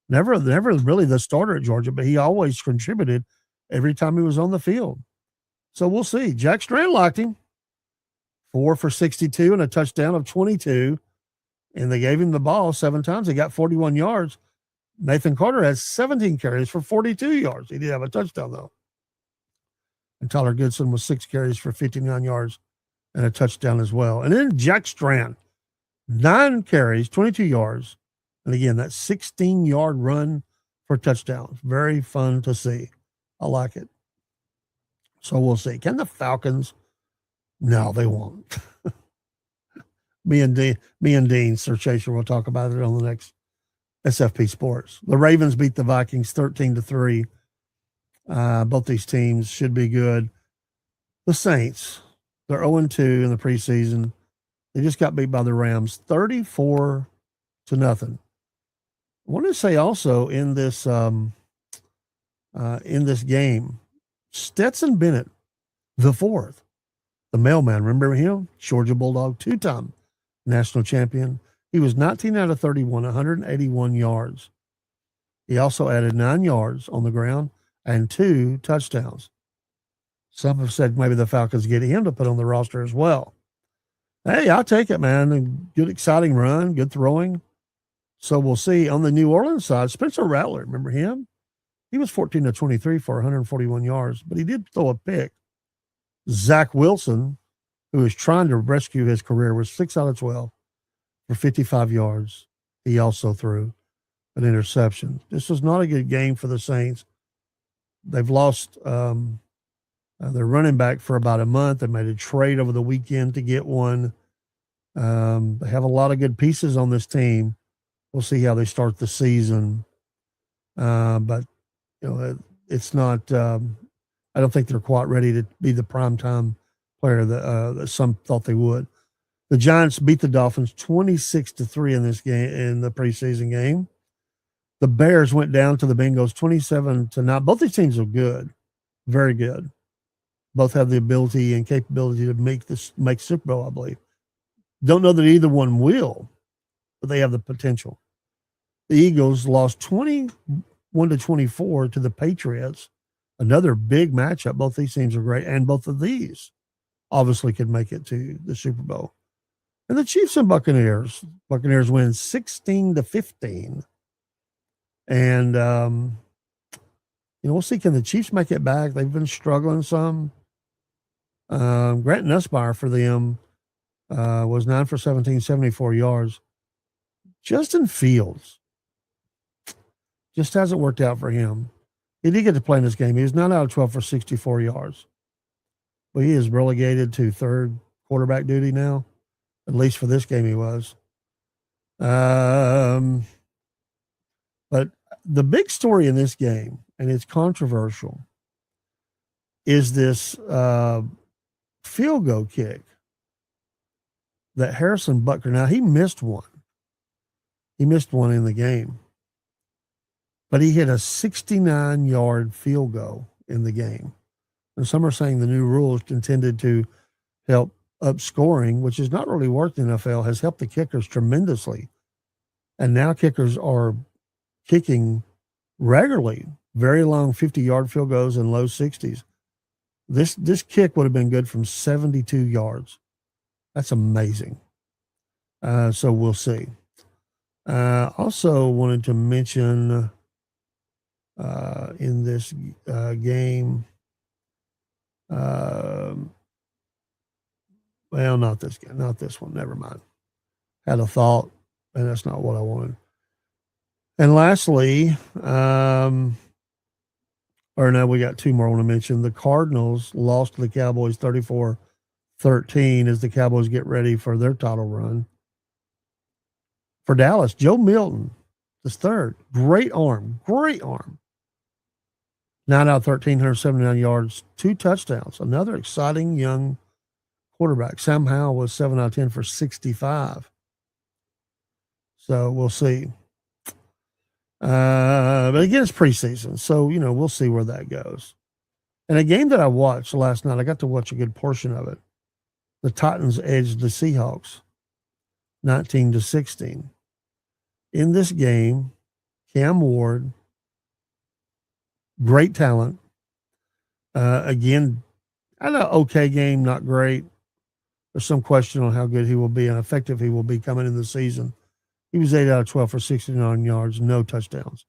never really the starter at Georgia, but he always contributed every time he was on the field. So we'll see. Jack Strand liked him. 4 for 62 and a touchdown of 22. And they gave him the ball 7 times. He got 41 yards. Nathan Carter has 17 carries for 42 yards. He did have a touchdown, though. And Tyler Goodson was 6 carries for 59 yards and a touchdown as well. And then Jack Strand, 9 carries, 22 yards. And again, that 16-yard run for touchdowns. Very fun to see. I like it. So we'll see. Can the Falcons? No, they won't. me and Dean, Sir Chaser, will talk about it on the next SFP Sports. The Ravens beat the Vikings 13-3. Both these teams should be good. The Saints, they're 0-2 in the preseason. They just got beat by the Rams 34-0. I want to say also in this game, Stetson Bennett, the 4th, the mailman, remember him? Georgia Bulldog, 2-time national champion. He was 19 out of 31, 181 yards. He also added 9 yards on the ground and 2 touchdowns. Some have said maybe the Falcons get him to put on the roster as well. Hey, I'll take it, man. A good, exciting run, good throwing. So we'll see. On the New Orleans side, Spencer Rattler, remember him? He was 14 to 23 for 141 yards, but he did throw a pick. Zach Wilson, who was trying to rescue his career, was 6 out of 12 for 55 yards. He also threw an interception. This was not a good game for the Saints. They've lost their running back for about a month. They made a trade over the weekend to get one. They have a lot of good pieces on this team. We'll see how they start the season. But, it's not, I don't think they're quite ready to be the primetime player that some thought they would. The Giants beat the Dolphins 26-3 in this game, in the preseason game. The Bears went down to the Bengals 27-9. Both these teams are good, very good. Both have the ability and capability to make Super Bowl, I believe. Don't know that either one will, but they have the potential. The Eagles lost 21-24 to the Patriots. Another big matchup. Both these teams are great, and both of these obviously could make it to the Super Bowl. And the Chiefs and Buccaneers. Buccaneers win 16-15. And, we'll see, can the Chiefs make it back? They've been struggling some. Grant Nussmeier for them was 9 for 17, 74 yards. Justin Fields just hasn't worked out for him. He did get to play in this game. He was 9 out of 12 for 64 yards. But he is relegated to third quarterback duty now. At least for this game he was. But the big story in this game, and it's controversial, is this field goal kick that Harrison Butker, now he missed one. He missed one in the game. But he hit a 69-yard field goal in the game. And some are saying the new rules intended to help up scoring, which has not really worked in the NFL, has helped the kickers tremendously. And now kickers are kicking regularly, very long 50-yard field goals in low 60s. This kick would have been good from 72 yards. That's amazing. So we'll see. Also wanted to mention in this game, well, not this game, not this one. Never mind. Had a thought, and that's not what I wanted. And lastly, or no, we got two more I want to mention. The Cardinals lost to the Cowboys 34-13 as the Cowboys get ready for their title run. For Dallas, Joe Milton is third. Great arm. 9 out of 13, 179 yards, 2 touchdowns. Another exciting young quarterback. Sam Howell was 7 out of 10 for 65. So we'll see. But again, it's preseason. So, we'll see where that goes. And a game that I watched last night, I got to watch a good portion of it. The Titans edged the Seahawks 19-16. In this game, Cam Ward, great talent. Again, I had an okay game, not great. There's some question on how good he will be and effective he will be coming in the season. He was 8 out of 12 for 69 yards, no touchdowns.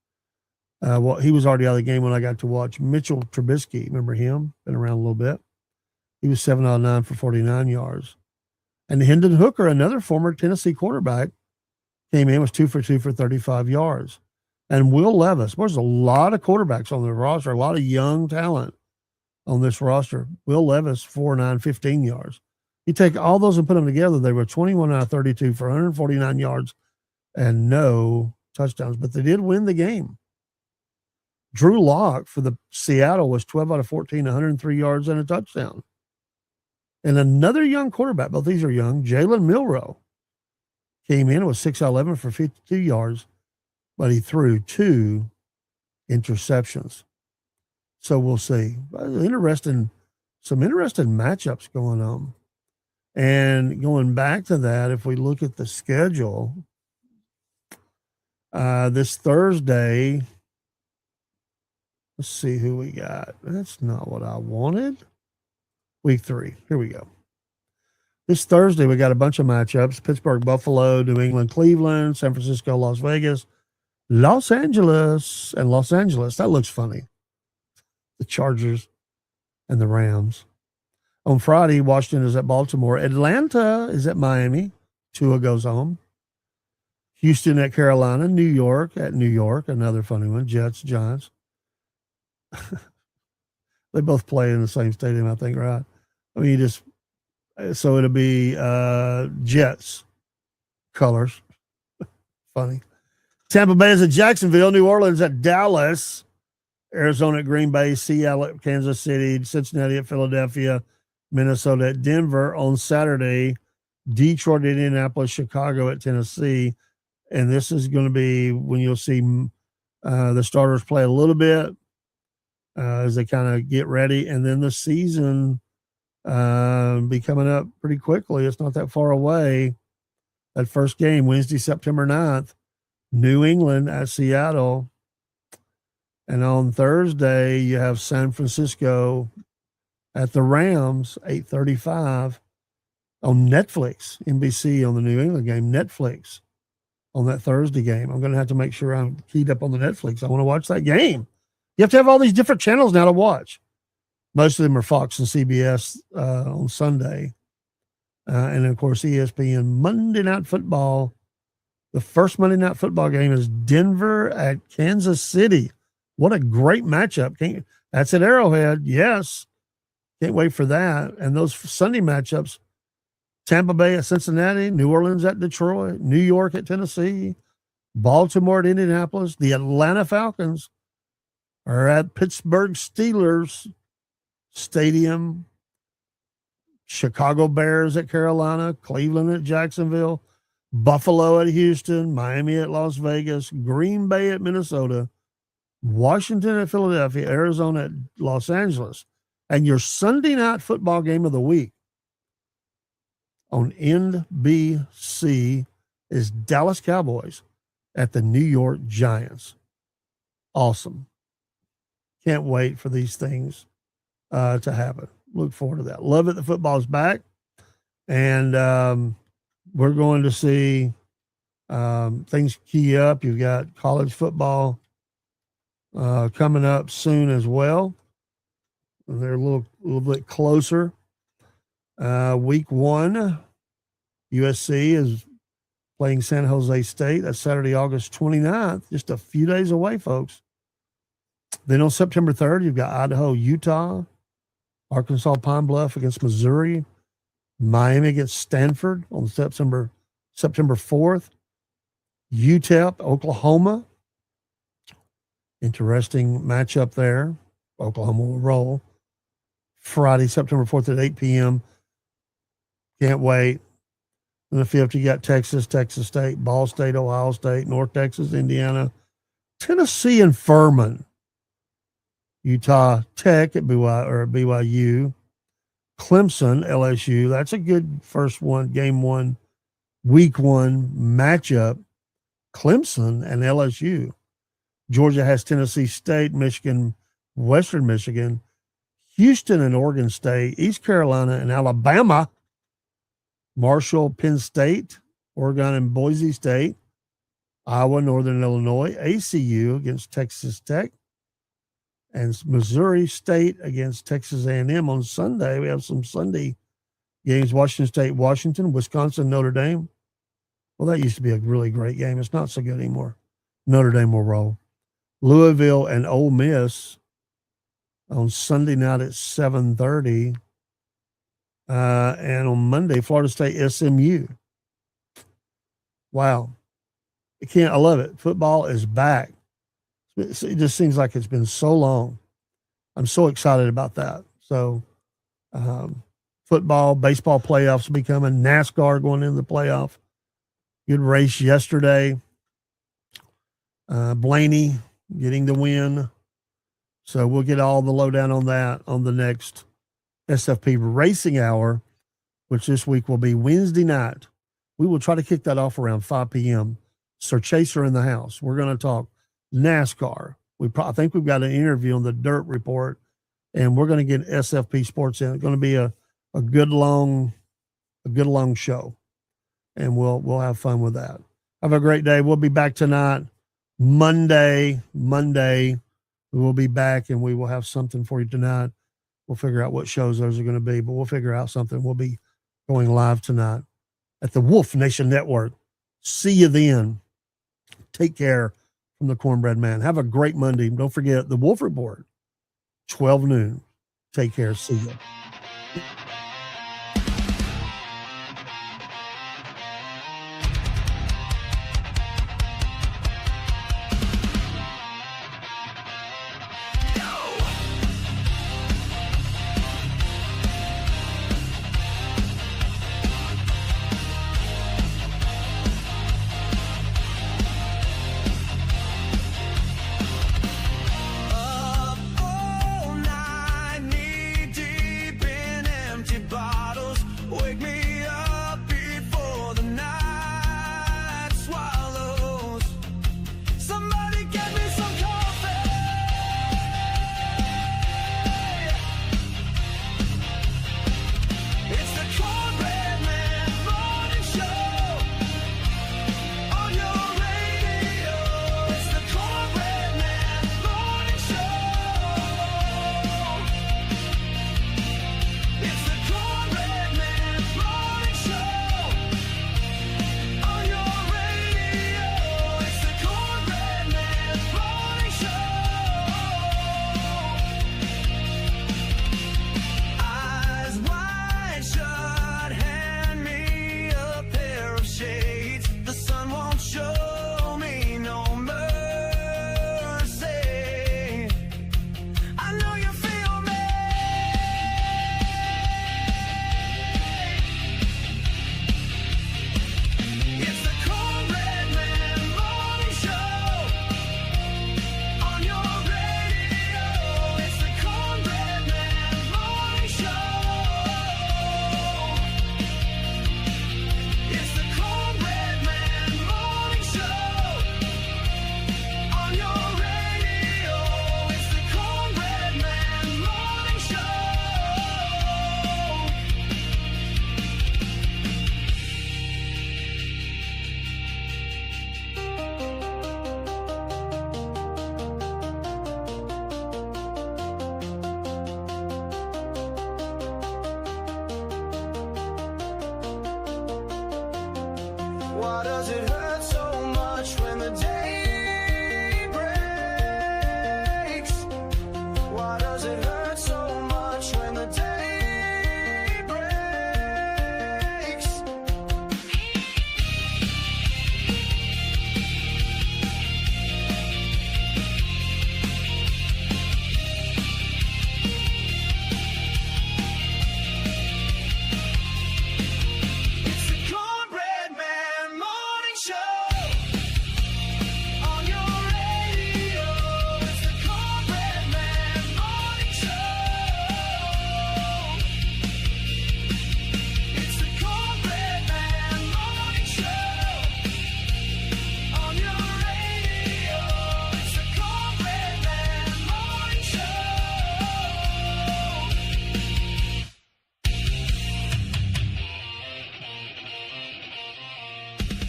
He was already out of the game when I got to watch Mitchell Trubisky. Remember him? Been around a little bit. He was 7 out of 9 for 49 yards. And Hendon Hooker, another former Tennessee quarterback, came in, was 2 for 2 for 35 yards. And Will Levis, there's a lot of quarterbacks on the roster, a lot of young talent on this roster. Will Levis, 4-9, 15 yards. You take all those and put them together, they were 21 out of 32 for 149 yards and no touchdowns, but they did win the game. Drew Lock for the Seattle was 12 out of 14, 103 yards and a touchdown. And another young quarterback, both these are young, Jalen Milroe, came in, was 6 out of 11 for 52 yards, but he threw 2 interceptions. So we'll see. Some interesting matchups going on. And going back to that, if we look at the schedule, this Thursday, let's see who we got. That's not what I wanted. Week 3. Here we go. This Thursday, we got a bunch of matchups: Pittsburgh, Buffalo, New England, Cleveland, San Francisco, Las Vegas, Los Angeles, and Los Angeles. That looks funny. The Chargers and the Rams. On Friday, Washington is at Baltimore. Atlanta is at Miami. Tua goes home. Houston at Carolina. New York at New York. Another funny one. Jets, Giants. They both play in the same stadium, I think, right? I mean, so it'll be Jets colors. Funny. Tampa Bay is at Jacksonville. New Orleans at Dallas. Arizona at Green Bay. Seattle at Kansas City. Cincinnati at Philadelphia. Minnesota at Denver on Saturday. Detroit at Indianapolis. Chicago at Tennessee. And this is going to be when you'll see the starters play a little bit as they kind of get ready. And then the season be coming up pretty quickly. It's not that far away. That first game, Wednesday, September 9th, New England at Seattle. And on Thursday, you have San Francisco at the Rams, 8:35 on Netflix, NBC on the New England game, Netflix on that Thursday game. I'm going to have to make sure I'm keyed up on the Netflix. I want to watch that game. You have to have all these different channels now to watch. Most of them are Fox and CBS on Sunday. And, of course, ESPN Monday Night Football. The first Monday Night Football game is Denver at Kansas City. What a great matchup. That's at Arrowhead. Yes. Can't wait for that. And those Sunday matchups, Tampa Bay at Cincinnati, New Orleans at Detroit, New York at Tennessee, Baltimore at Indianapolis. The Atlanta Falcons are at Pittsburgh Steelers Stadium. Chicago Bears at Carolina, Cleveland at Jacksonville, Buffalo at Houston, Miami at Las Vegas, Green Bay at Minnesota, Washington at Philadelphia, Arizona at Los Angeles. And your Sunday night football game of the week on NBC is Dallas Cowboys at the New York Giants. Awesome. Can't wait for these things to happen. Look forward to that. Love it. The football's back. And we're going to see things key up. You've got college football coming up soon as well. And they're a little bit closer. Week 1, USC is playing San Jose State. That's Saturday, August 29th. Just a few days away, folks. Then on September 3rd, you've got Idaho, Utah, Arkansas, Pine Bluff against Missouri, Miami against Stanford on September 4th, UTEP, Oklahoma. Interesting matchup there. Oklahoma will roll. Friday, September 4th at 8 p.m. Can't wait. In the 5th, you got Texas, Texas State, Ball State, Ohio State, North Texas, Indiana, Tennessee, and Furman. Utah Tech at BYU, Clemson, LSU. That's a good first one, game 1, week 1 matchup. Clemson and LSU. Georgia has Tennessee State, Michigan, Western Michigan, Houston and Oregon State, East Carolina and Alabama, Marshall, Penn State, Oregon and Boise State, Iowa, Northern Illinois, ACU against Texas Tech, and Missouri State against Texas A&M on Sunday. We have some Sunday games: Washington State, Washington, Wisconsin, Notre Dame. Well, that used to be a really great game. It's not so good anymore. Notre Dame will roll. Louisville and Ole Miss on Sunday night at 7:30. And on Monday, Florida State, SMU. Wow. I love it. Football is back. It just seems like it's been so long. I'm so excited about that. So football, baseball playoffs will be coming. NASCAR going into the playoff. Good race yesterday. Blaney getting the win. So we'll get all the lowdown on that on the next SFP Racing Hour, which this week will be Wednesday night. We will try to kick that off around 5 p.m. Sir Chaser in the house. We're going to talk NASCAR. I think we've got an interview on the Dirt Report, and we're going to get SFP Sports in. It's going to be a good long a good long show, and we'll have fun with that. Have a great day. We'll be back tonight, Monday. We'll be back, and we will have something for you tonight. We'll figure out what shows those are going to be, but we'll figure out something. We'll be going live tonight at the Wolf Nation Network. See you then. Take care from the Cornbread Man. Have a great Monday. Don't forget the Wolf Report, 12 noon. Take care. See you.